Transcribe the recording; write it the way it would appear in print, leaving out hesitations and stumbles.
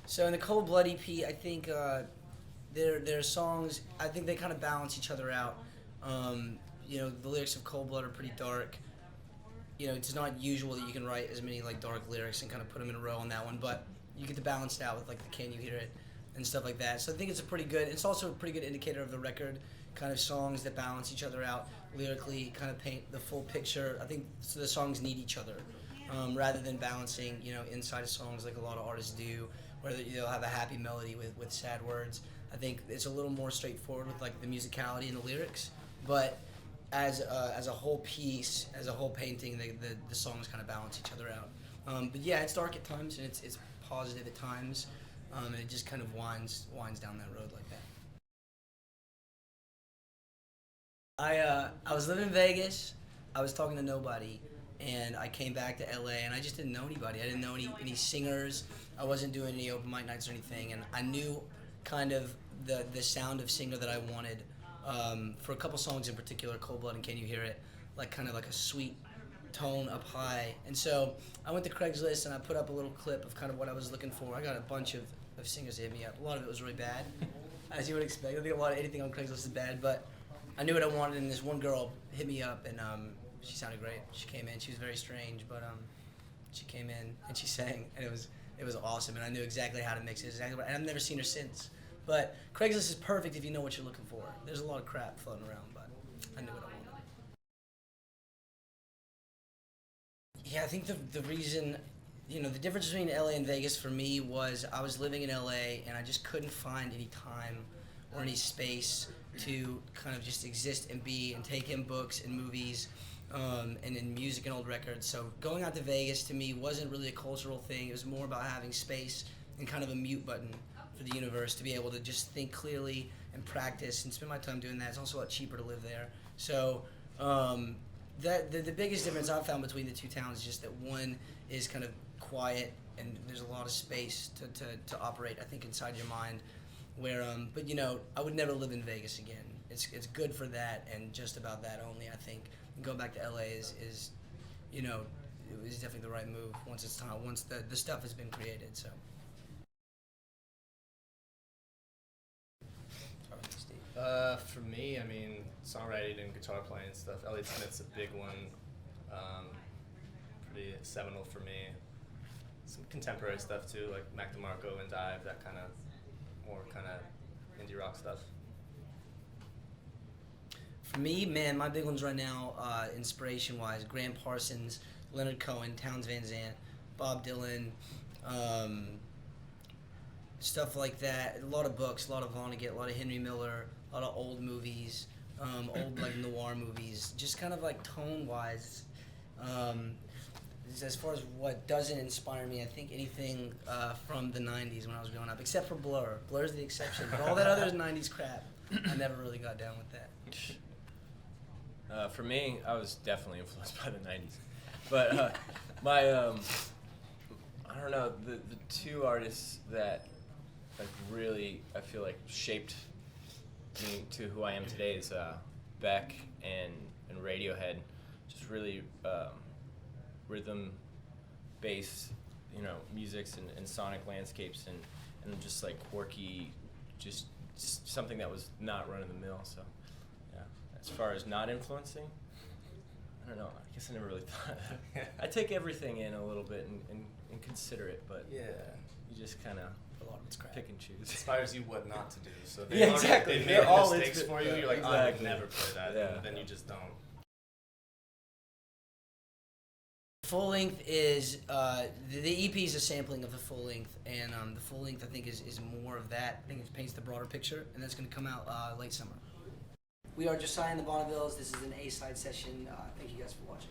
So in the Cold Blood EP, I think their songs, I think they kind of balance each other out. The lyrics of Cold Blood are pretty dark. It's not usual that you can write as many like dark lyrics and kind of put them in a row on that one, but you get to balance it out with like the Can You Hear It and stuff like that. So I think it's also a pretty good indicator of the record, kind of songs that balance each other out lyrically, kind of paint the full picture. I think so the songs need each other rather than balancing, inside of songs like a lot of artists do, where they'll have a happy melody with sad words. I think it's a little more straightforward with like the musicality and the lyrics, but as a whole piece, as a whole painting, the songs kind of balance each other out. But yeah, it's dark at times and it's positive at times, and it just kind of winds down that road like that. I was living in Vegas. I was talking to nobody, and I came back to LA, and I just didn't know anybody. I didn't know any singers. I wasn't doing any open mic nights or anything, and I knew kind of the sound of singer that I wanted for a couple songs in particular, Cold Blood and Can You Hear It, like kind of like a sweet tone up high. And so I went to Craigslist and I put up a little clip of kind of what I was looking for. I got a bunch of singers that hit me up. A lot of it was really bad, as you would expect. I think anything on Craigslist is bad, but I knew what I wanted, and this one girl hit me up, and she sounded great. She came in. She was very strange, but she came in and she sang, and it was awesome, and I knew exactly how to mix it. And I've never seen her since. But Craigslist is perfect if you know what you're looking for. There's a lot of crap floating around, but I knew what I wanted. Yeah, I think the reason, the difference between LA and Vegas for me was I was living in LA and I just couldn't find any time or any space to kind of just exist and be and take in books and movies and in music and old records. So going out to Vegas to me wasn't really a cultural thing. It was more about having space and kind of a mute button for the universe to be able to just think clearly and practice and spend my time doing that. It's also a lot cheaper to live there. So the biggest difference I've found between the two towns is just that one is kind of quiet and there's a lot of space to operate, I think, inside your mind. Where, but I would never live in Vegas again. It's good for that and just about that only, I think. And going back to LA is it was definitely the right move once it's time, once the stuff has been created. So. For me, I mean, songwriting and guitar playing and stuff. Elliott Smith's a big one, pretty seminal for me. Some contemporary stuff too, like Mac DeMarco and Dive, that kind of more kind of indie rock stuff. For me, man, my big ones right now, inspiration-wise, Graham Parsons, Leonard Cohen, Townes Van Zandt, Bob Dylan, stuff like that. A lot of books, a lot of Vonnegut, a lot of Henry Miller, a lot of old movies, old like noir movies. Just kind of like tone-wise. As far as what doesn't inspire me, I think anything from the 90s when I was growing up, except for Blur. Blur's the exception, but all that other 90s crap, I never really got down with that. For me, I was definitely influenced by the 90s. But my, I don't know, the two artists that like really, I feel like shaped me to who I am today is Beck and Radiohead. Just really rhythm-based, musics and sonic landscapes and just like quirky, just something that was not run-of-the-mill. So, yeah. As far as not influencing, I don't know. I guess I never really thought. I take everything in a little bit and consider it, but yeah, you just kind of pick and choose. It inspires you what not to do. So yeah, exactly. They made mistakes for you. You're like, exactly. I would never play that. Yeah. And then you just don't. Full length is the EP is a sampling of the full length, and the full length I think is more of that. I think it paints the broader picture, and that's going to come out late summer. We are Josiah The Bonnevilles. This is an A-side session. Thank you guys for watching.